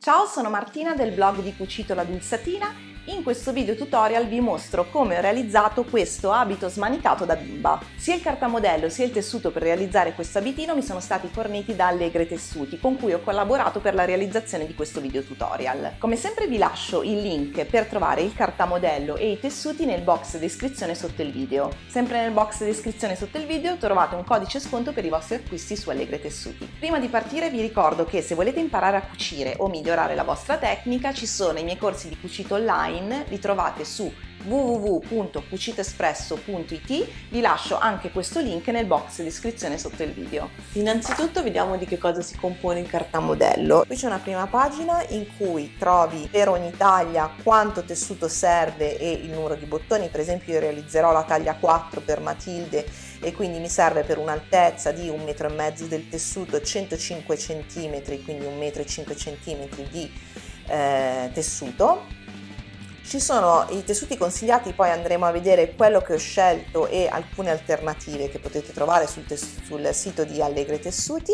Ciao, sono Martina del blog di Cucito la Dulzatina. In questo video tutorial vi mostro come ho realizzato questo abito smanicato da bimba. Sia il cartamodello sia il tessuto per realizzare questo abitino mi sono stati forniti da Allegre Tessuti, con cui ho collaborato per la realizzazione di questo video tutorial. Come sempre vi lascio il link per trovare il cartamodello e i tessuti nel box descrizione sotto il video. Sempre nel box descrizione sotto il video trovate un codice sconto per i vostri acquisti su Allegre Tessuti. Prima di partire vi ricordo che se volete imparare a cucire o migliorare la vostra tecnica ci sono i miei corsi di cucito online, li trovate su www.cucitoespresso.it, vi lascio anche questo link nel box descrizione sotto il video. Innanzitutto vediamo di che cosa si compone il cartamodello. Qui c'è una prima pagina in cui trovi per ogni taglia quanto tessuto serve e il numero di bottoni. Per esempio io realizzerò la taglia 4 per Matilde e quindi mi serve per un'altezza di 1,5 m del tessuto 105 cm, quindi 1,5 m di tessuto. Ci sono i tessuti consigliati, poi andremo a vedere quello che ho scelto e alcune alternative che potete trovare sul sito di Allegre Tessuti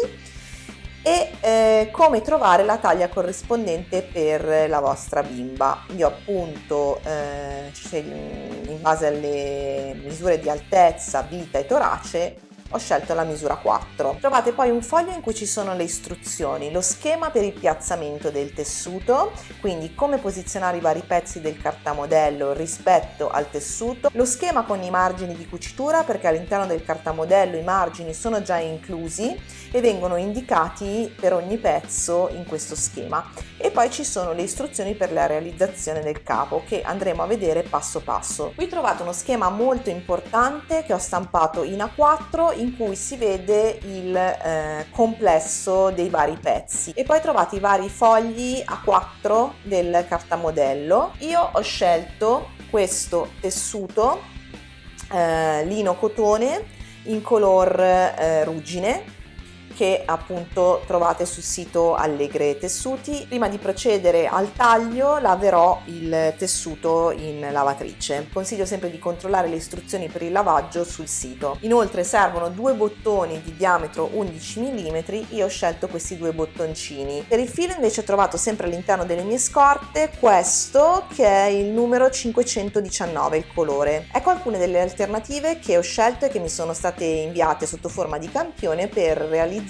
e come trovare la taglia corrispondente per la vostra bimba. Io appunto in base alle misure di altezza, vita e torace ho scelto la misura 4. Trovate poi un foglio in cui ci sono le istruzioni, lo schema per il piazzamento del tessuto, quindi come posizionare i vari pezzi del cartamodello rispetto al tessuto, lo schema con i margini di cucitura, perché all'interno del cartamodello i margini sono già inclusi e vengono indicati per ogni pezzo in questo schema, e poi ci sono le istruzioni per la realizzazione del capo che andremo a vedere passo passo. Qui trovate uno schema molto importante che ho stampato in A4 in cui si vede il complesso dei vari pezzi, e poi trovate i vari fogli A4 del cartamodello. Io ho scelto questo tessuto lino cotone in color ruggine che appunto trovate sul sito Allegre Tessuti. Prima di procedere al taglio laverò il tessuto in lavatrice. Consiglio sempre di controllare le istruzioni per il lavaggio sul sito. Inoltre servono 2 bottoni di diametro 11 mm, io ho scelto questi 2 bottoncini. Per il filo invece ho trovato sempre all'interno delle mie scorte questo che è il numero 519, il colore. Ecco alcune delle alternative che ho scelto e che mi sono state inviate sotto forma di campione per realizzare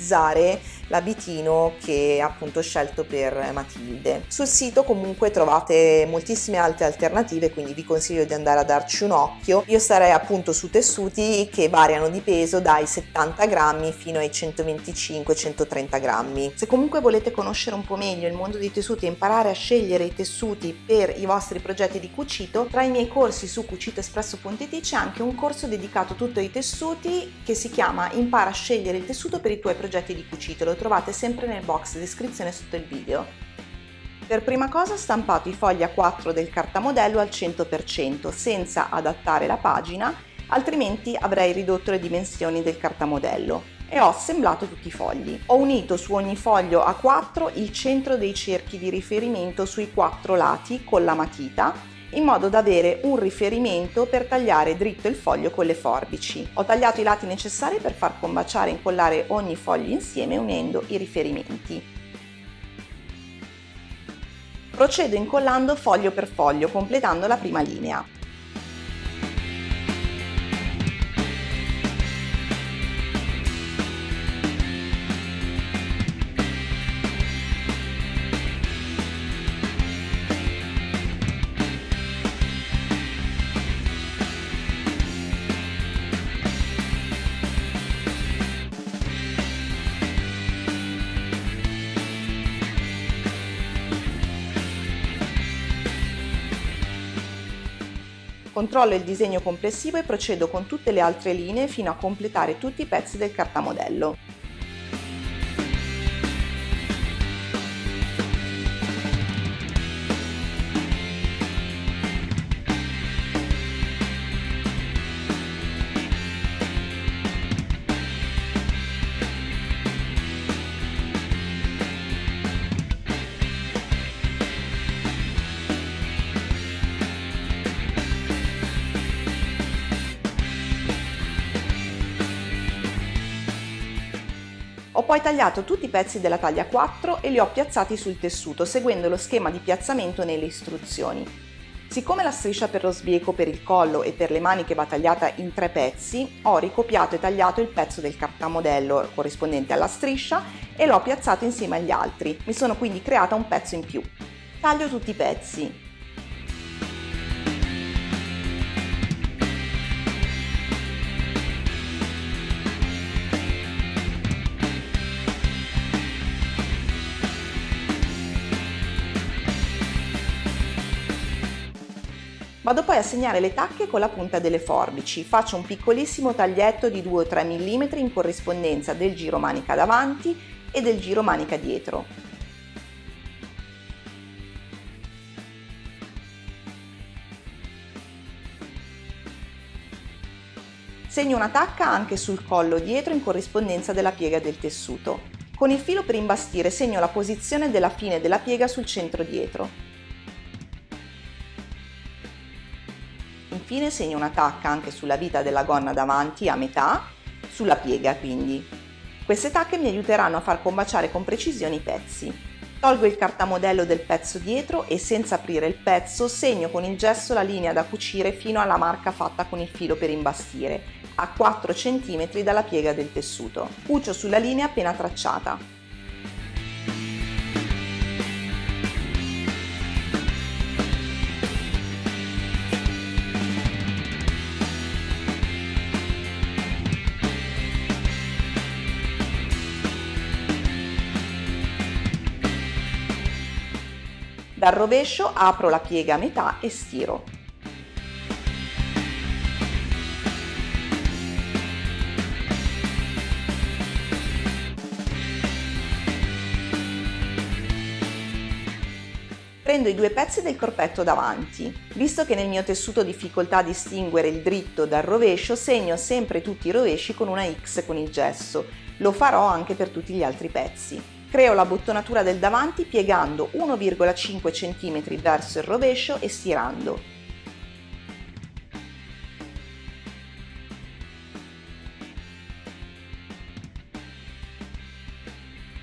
l'abitino che appunto ho scelto per Matilde. Sul sito comunque trovate moltissime altre alternative, quindi vi consiglio di andare a darci un occhio. Io sarei appunto su tessuti che variano di peso dai 70 grammi fino ai 125-130 grammi. Se comunque volete conoscere un po' meglio il mondo dei tessuti e imparare a scegliere i tessuti per i vostri progetti di cucito, tra i miei corsi su cucitoespresso.it c'è anche un corso dedicato tutto ai tessuti che si chiama Impara a scegliere il tessuto per i tuoi progetti di cucito. Lo trovate sempre nel box descrizione sotto il video. Per prima cosa ho stampato i fogli A4 del cartamodello al 100% senza adattare la pagina, altrimenti avrei ridotto le dimensioni del cartamodello, e ho assemblato tutti i fogli. Ho unito su ogni foglio A4 il centro dei cerchi di riferimento sui 4 lati con la matita, in modo da avere un riferimento per tagliare dritto il foglio con le forbici. Ho tagliato i lati necessari per far combaciare e incollare ogni foglio insieme unendo i riferimenti. Procedo incollando foglio per foglio, completando la prima linea. Controllo il disegno complessivo e procedo con tutte le altre linee fino a completare tutti i pezzi del cartamodello. poi tagliato tutti i pezzi della taglia 4 e li ho piazzati sul tessuto seguendo lo schema di piazzamento nelle istruzioni. Siccome la striscia per lo sbieco per il collo e per le maniche va tagliata in 3 pezzi, ho ricopiato e tagliato il pezzo del cartamodello corrispondente alla striscia e l'ho piazzato insieme agli altri. Mi sono quindi creata un pezzo in più. Taglio tutti i pezzi. Vado poi a segnare le tacche con la punta delle forbici, faccio un piccolissimo taglietto di 2 o 3 mm in corrispondenza del giro manica davanti e del giro manica dietro. Segno una tacca anche sul collo dietro in corrispondenza della piega del tessuto. Con il filo per imbastire segno la posizione della fine della piega sul centro dietro. Infine segno una tacca anche sulla vita della gonna davanti a metà, sulla piega quindi. Queste tacche mi aiuteranno a far combaciare con precisione i pezzi. Tolgo il cartamodello del pezzo dietro e senza aprire il pezzo segno con il gesso la linea da cucire fino alla marca fatta con il filo per imbastire, a 4 cm dalla piega del tessuto. Cucio sulla linea appena tracciata. Dal rovescio apro la piega a metà e stiro. Prendo i 2 pezzi del corpetto davanti. Visto che nel mio tessuto ho difficoltà a distinguere il dritto dal rovescio, segno sempre tutti i rovesci con una X con il gesso. Lo farò anche per tutti gli altri pezzi. Creo la bottonatura del davanti piegando 1,5 cm verso il rovescio e stirando.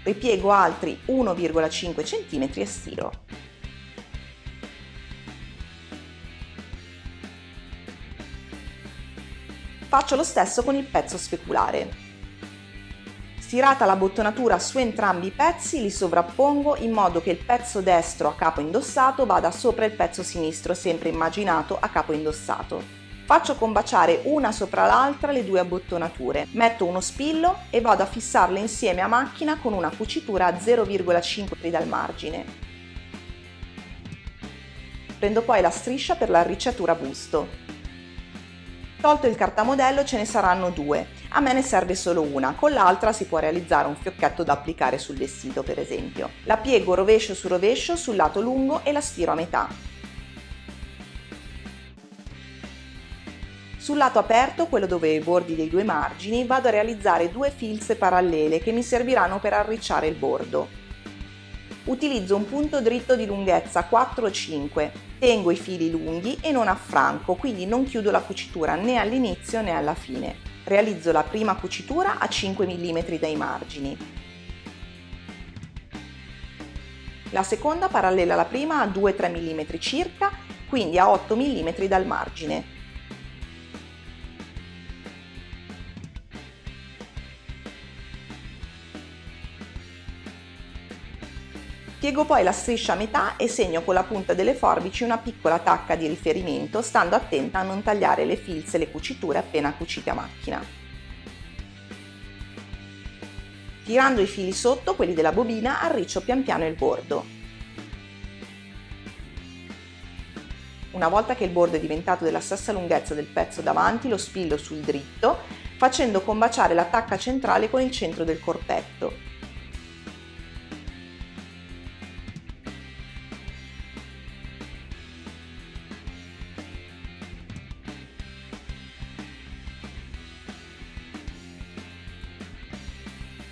Ripiego altri 1,5 cm e stiro. Faccio lo stesso con il pezzo speculare. Stirata la bottonatura su entrambi i pezzi, li sovrappongo in modo che il pezzo destro a capo indossato vada sopra il pezzo sinistro sempre immaginato a capo indossato. Faccio combaciare una sopra l'altra le 2 abbottonature, metto uno spillo e vado a fissarle insieme a macchina con una cucitura a 0,5 dal margine. Prendo poi la striscia per l'arricciatura busto. Tolto il cartamodello ce ne saranno 2, a me ne serve solo una, con l'altra si può realizzare un fiocchetto da applicare sul vestito per esempio. La piego rovescio su rovescio sul lato lungo e la stiro a metà. Sul lato aperto, quello dove ho i bordi dei 2 margini, vado a realizzare 2 filze parallele che mi serviranno per arricciare il bordo. Utilizzo un punto dritto di lunghezza 4-5, tengo i fili lunghi e non affranco, quindi non chiudo la cucitura né all'inizio né alla fine. Realizzo la prima cucitura a 5 mm dai margini. La seconda parallela alla prima a 2-3 mm circa, quindi a 8 mm dal margine. Piego poi la striscia a metà e segno con la punta delle forbici una piccola tacca di riferimento, stando attenta a non tagliare le filze e le cuciture appena cucite a macchina. Tirando i fili sotto, quelli della bobina, arriccio pian piano il bordo. Una volta che il bordo è diventato della stessa lunghezza del pezzo davanti, lo spillo sul dritto, facendo combaciare la tacca centrale con il centro del corpetto.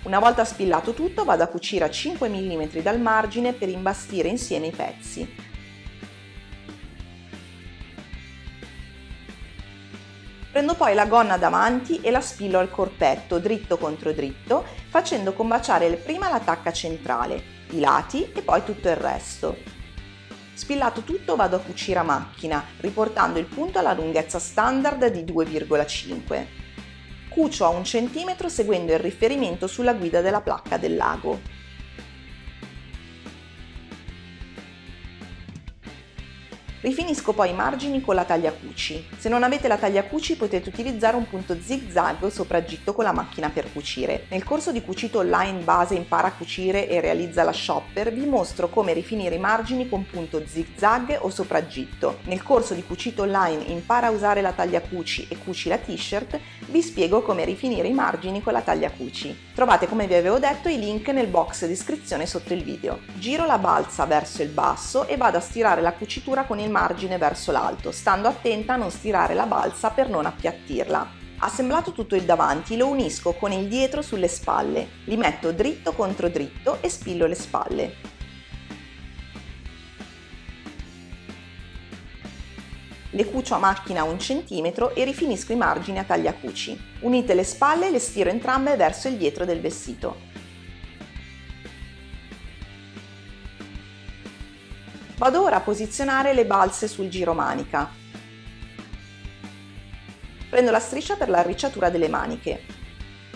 Una volta spillato tutto vado a cucire a 5 mm dal margine per imbastire insieme i pezzi. Prendo poi la gonna davanti e la spillo al corpetto dritto contro dritto, facendo combaciare prima la tacca centrale, i lati e poi tutto il resto. Spillato tutto vado a cucire a macchina, riportando il punto alla lunghezza standard di 2,5. Cucio a 1 cm seguendo il riferimento sulla guida della placca del lago. Rifinisco poi i margini con la tagliacuci. Se non avete la tagliacuci potete utilizzare un punto zig-zag o sopraggitto con la macchina per cucire. Nel corso di cucito online base Impara a cucire e realizza la shopper vi mostro come rifinire i margini con punto zig-zag o sopraggitto. Nel corso di cucito online Impara a usare la tagliacuci e cuci la t-shirt vi spiego come rifinire i margini con la tagliacuci. Trovate, come vi avevo detto, i link nel box descrizione sotto il video. Giro la balza verso il basso e vado a stirare la cucitura con il margine verso l'alto, stando attenta a non stirare la balza per non appiattirla. Assemblato tutto il davanti lo unisco con il dietro sulle spalle, li metto dritto contro dritto e spillo le spalle. Le cucio a macchina a 1 cm e rifinisco i margini a tagliacuci. Unite le spalle e le stiro entrambe verso il dietro del vestito. Vado ora a posizionare le balze sul giromanica. Prendo la striscia per l'arricciatura delle maniche.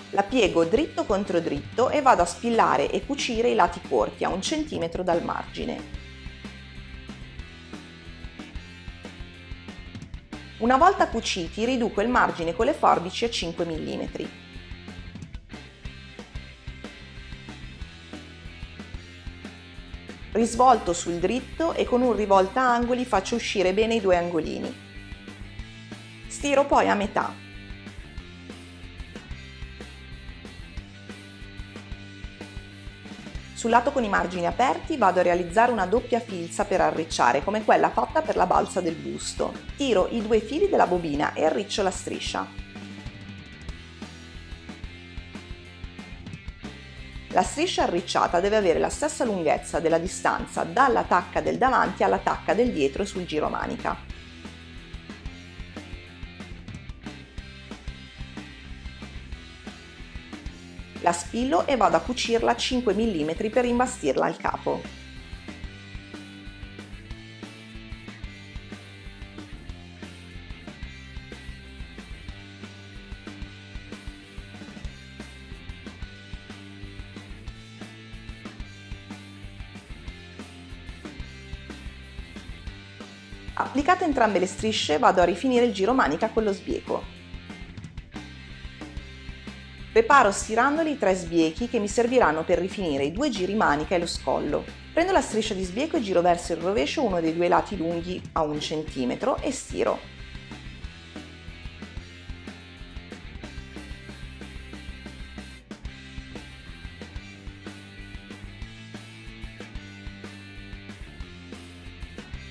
La piego dritto contro dritto e vado a spillare e cucire i lati corti a 1 cm dal margine. Una volta cuciti riduco il margine con le forbici a 5 mm. Risvolto sul dritto e con un rivolta angoli faccio uscire bene i due angolini. Stiro poi a metà. Sul lato con i margini aperti vado a realizzare una doppia filza per arricciare, come quella fatta per la balza del busto. Tiro i 2 fili della bobina e arriccio la striscia. La striscia arricciata deve avere la stessa lunghezza della distanza dalla tacca del davanti alla tacca del dietro sul giromanica. La spillo e vado a cucirla a 5 mm per imbastirla al capo. Applicate entrambe le strisce vado a rifinire il giromanica con lo sbieco. Preparo stirandoli i 3 sbiechi che mi serviranno per rifinire i 2 giri manica e lo scollo. Prendo la striscia di sbieco e giro verso il rovescio uno dei 2 lati lunghi a 1 cm e stiro.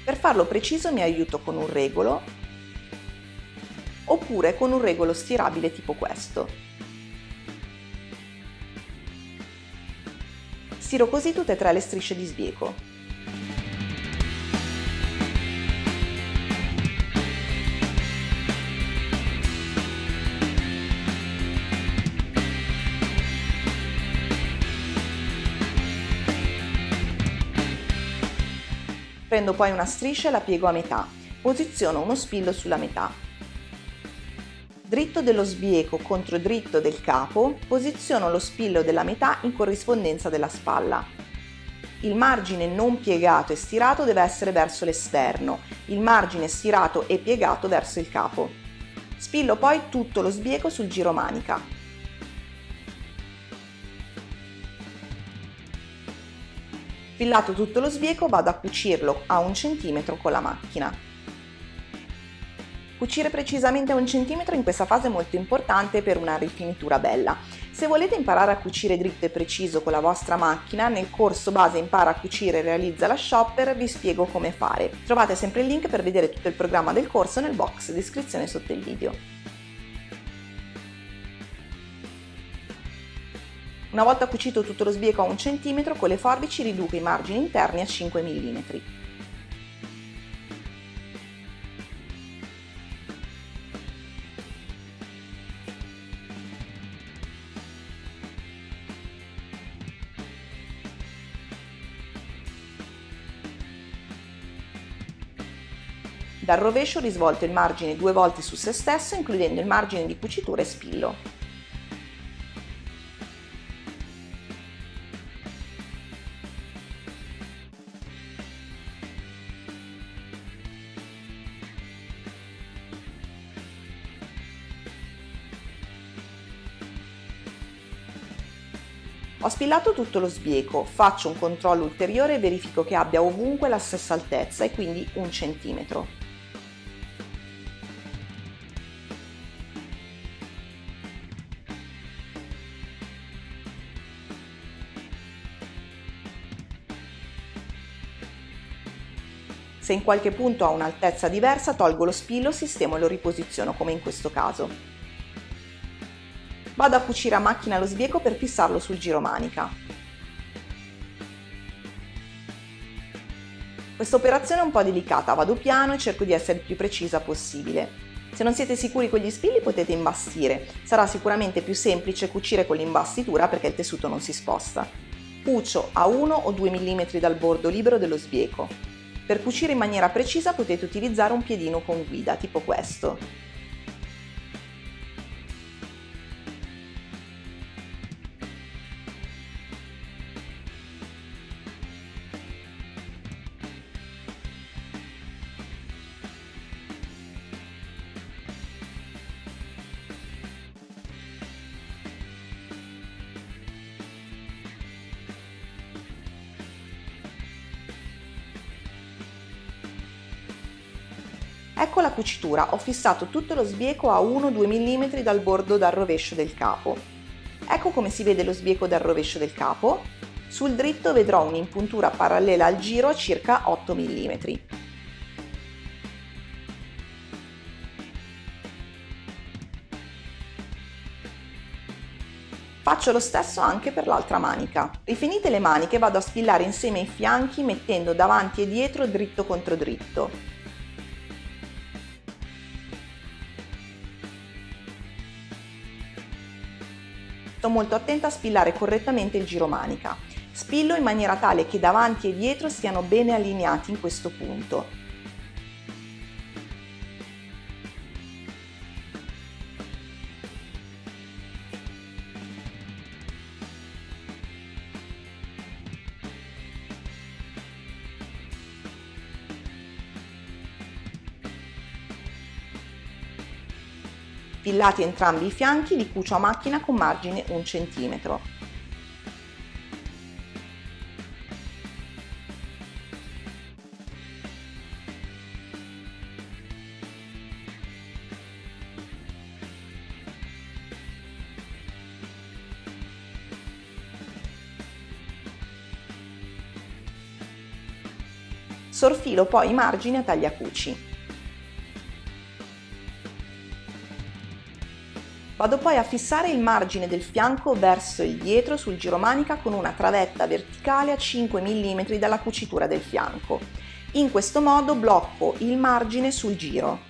Per farlo preciso mi aiuto con un regolo oppure con un regolo stirabile tipo questo. Stiro così tutte e 3 le strisce di sbieco. Prendo poi una striscia e la piego a metà. Posiziono uno spillo sulla metà. Dritto dello sbieco contro dritto del capo, posiziono lo spillo della metà in corrispondenza della spalla. Il margine non piegato e stirato deve essere verso l'esterno, il margine stirato e piegato verso il capo. Spillo poi tutto lo sbieco sul giromanica. Filato tutto lo sbieco vado a cucirlo a 1 cm con la macchina. Cucire precisamente a 1 cm in questa fase è molto importante per una rifinitura bella. Se volete imparare a cucire dritto e preciso con la vostra macchina, nel corso base Impara a cucire e realizza la shopper vi spiego come fare. Trovate sempre il link per vedere tutto il programma del corso nel box descrizione sotto il video. Una volta cucito tutto lo sbieco a 1 cm, con le forbici riduco i margini interni a 5 mm. Dal rovescio risvolto il margine 2 volte su se stesso, includendo il margine di cucitura e spillo. Ho spillato tutto lo sbieco, faccio un controllo ulteriore e verifico che abbia ovunque la stessa altezza e quindi 1 centimetro. Se in qualche punto ha un'altezza diversa, tolgo lo spillo, sistemo e lo riposiziono come in questo caso. Vado a cucire a macchina lo sbieco per fissarlo sul giromanica. Questa operazione è un po' delicata, vado piano e cerco di essere il più precisa possibile. Se non siete sicuri con gli spilli potete imbastire, sarà sicuramente più semplice cucire con l'imbastitura perché il tessuto non si sposta. Cucio a 1 o 2 mm dal bordo libero dello sbieco. Per cucire in maniera precisa potete utilizzare un piedino con guida, tipo questo. Ecco la cucitura, ho fissato tutto lo sbieco a 1-2 mm dal bordo dal rovescio del capo. Ecco come si vede lo sbieco dal rovescio del capo. Sul dritto vedrò un'impuntura parallela al giro a circa 8 mm. Faccio lo stesso anche per l'altra manica. Rifinite le maniche vado a spillare insieme i fianchi mettendo davanti e dietro dritto contro dritto. Sto molto attenta a spillare correttamente il giromanica. Spillo in maniera tale che davanti e dietro siano bene allineati in questo punto. Spillati entrambi i fianchi, li cucio a macchina con margine 1 cm. Sorfilo poi i margini a tagliacuci. Vado poi a fissare il margine del fianco verso il dietro sul giromanica con una travetta verticale a 5 mm dalla cucitura del fianco. In questo modo blocco il margine sul giro.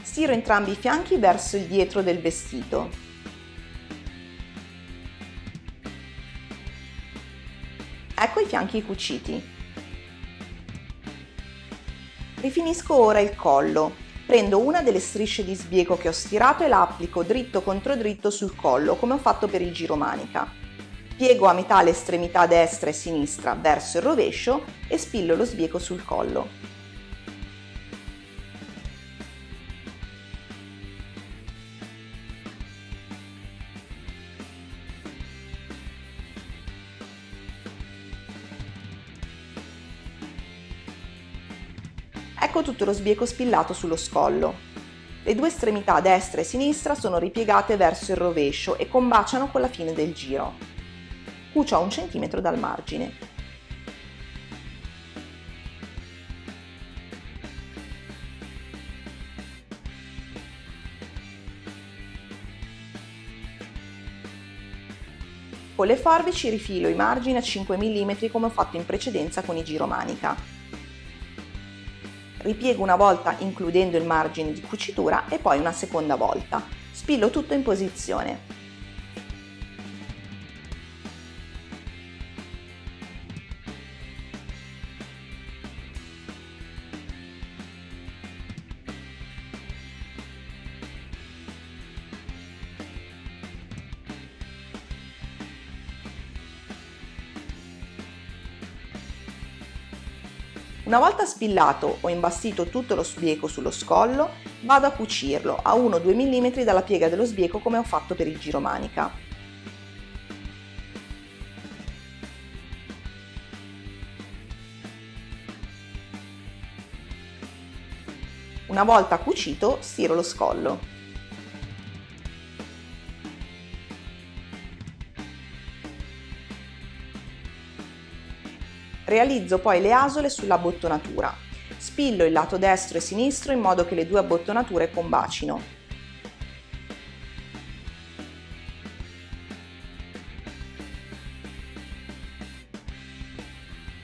Stiro entrambi i fianchi verso il dietro del vestito. Ecco i fianchi cuciti. Rifinisco ora il collo. Prendo una delle strisce di sbieco che ho stirato e la applico dritto contro dritto sul collo, come ho fatto per il giromanica. Piego a metà le estremità destra e sinistra verso il rovescio e spillo lo sbieco sul collo. Ecco tutto lo sbieco spillato sullo scollo. Le due estremità destra e sinistra sono ripiegate verso il rovescio e combaciano con la fine del giro. Cucio a 1 cm dal margine. Con le forbici rifilo i margini a 5 mm come ho fatto in precedenza con i giromanica. Ripiego una volta includendo il margine di cucitura e poi una seconda volta. Spillo tutto in posizione. Una volta spillato o imbastito tutto lo sbieco sullo scollo, vado a cucirlo a 1-2 mm dalla piega dello sbieco come ho fatto per il giromanica. Una volta cucito, stiro lo scollo. Realizzo poi le asole sulla abbottonatura. Spillo il lato destro e sinistro in modo che le due abbottonature combacino.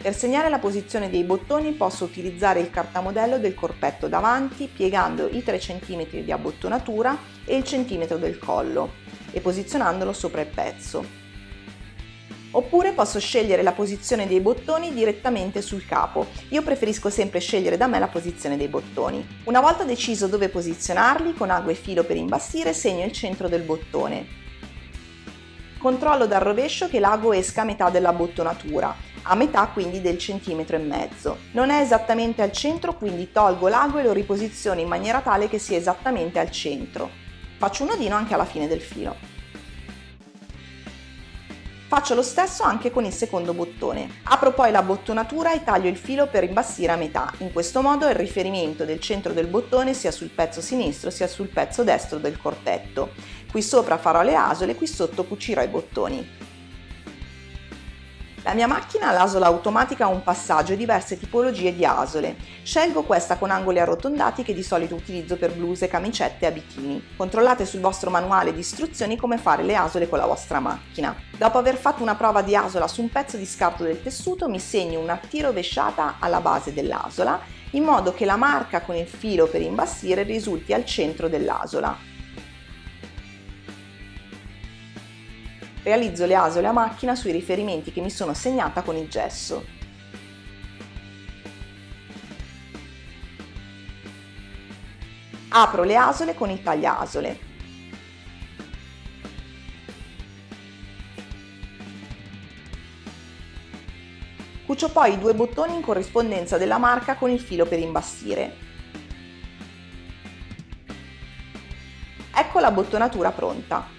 Per segnare la posizione dei bottoni posso utilizzare il cartamodello del corpetto davanti piegando i 3 cm di abbottonatura e il centimetro del collo e posizionandolo sopra il pezzo. Oppure posso scegliere la posizione dei bottoni direttamente sul capo. Io preferisco sempre scegliere da me la posizione dei bottoni. Una volta deciso dove posizionarli, con ago e filo per imbastire segno il centro del bottone. Controllo dal rovescio che l'ago esca a metà della bottonatura, a metà quindi del centimetro e mezzo. Non è esattamente al centro, quindi tolgo l'ago e lo riposiziono in maniera tale che sia esattamente al centro. Faccio un nodino anche alla fine del filo. Faccio lo stesso anche con il secondo bottone. Apro poi la bottonatura e taglio il filo per imbastire a metà. In questo modo il riferimento del centro del bottone sia sul pezzo sinistro sia sul pezzo destro del corpetto. Qui sopra farò le asole, qui sotto cucirò i bottoni. La mia macchina ha l'asola automatica a un passaggio e diverse tipologie di asole. Scelgo questa con angoli arrotondati che di solito utilizzo per bluse, camicette e abitini. Controllate sul vostro manuale di istruzioni come fare le asole con la vostra macchina. Dopo aver fatto una prova di asola su un pezzo di scarto del tessuto mi segno una T rovesciata alla base dell'asola in modo che la marca con il filo per imbastire risulti al centro dell'asola. Realizzo le asole a macchina sui riferimenti che mi sono segnata con il gesso. Apro le asole con il tagliasole. Cucio poi i due bottoni in corrispondenza della marca con il filo per imbastire. Ecco la bottonatura pronta.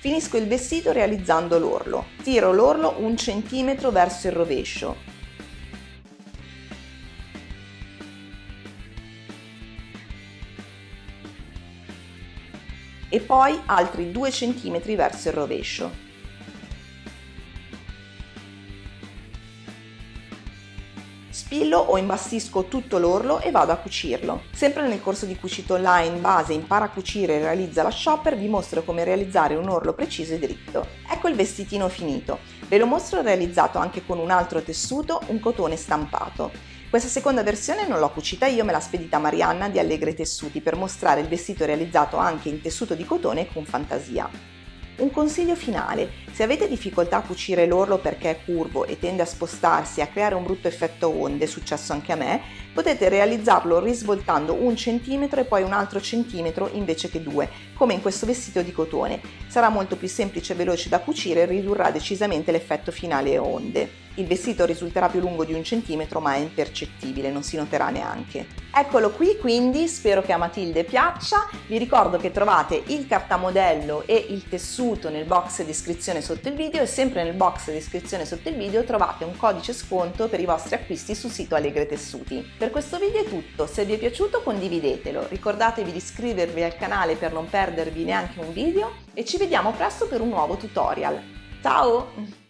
Finisco il vestito realizzando l'orlo. Tiro l'orlo 1 cm verso il rovescio. E poi altri 2 cm verso il rovescio. Spillo o imbastisco tutto l'orlo e vado a cucirlo. Sempre nel corso di Cucito Online base Impara a cucire e realizza la shopper vi mostro come realizzare un orlo preciso e dritto. Ecco il vestitino finito. Ve lo mostro realizzato anche con un altro tessuto, un cotone stampato. Questa seconda versione non l'ho cucita io, me l'ha spedita Marianna di Allegre Tessuti per mostrare il vestito realizzato anche in tessuto di cotone e con fantasia. Un consiglio finale: se avete difficoltà a cucire l'orlo perché è curvo e tende a spostarsi e a creare un brutto effetto onde, è successo anche a me, potete realizzarlo risvoltando 1 centimetro e poi un altro centimetro invece che 2, come in questo vestito di cotone. Sarà molto più semplice e veloce da cucire e ridurrà decisamente l'effetto finale onde. Il vestito risulterà più lungo di 1 centimetro ma è impercettibile, non si noterà neanche. Eccolo qui, quindi spero che a Matilde piaccia. Vi ricordo che trovate il cartamodello e il tessuto nel box descrizione sotto il video e sempre nel box descrizione sotto il video trovate un codice sconto per i vostri acquisti sul sito Allegre Tessuti. Per questo video è tutto, se vi è piaciuto condividetelo, ricordatevi di iscrivervi al canale per non perdervi neanche un video e ci vediamo presto per un nuovo tutorial. Ciao!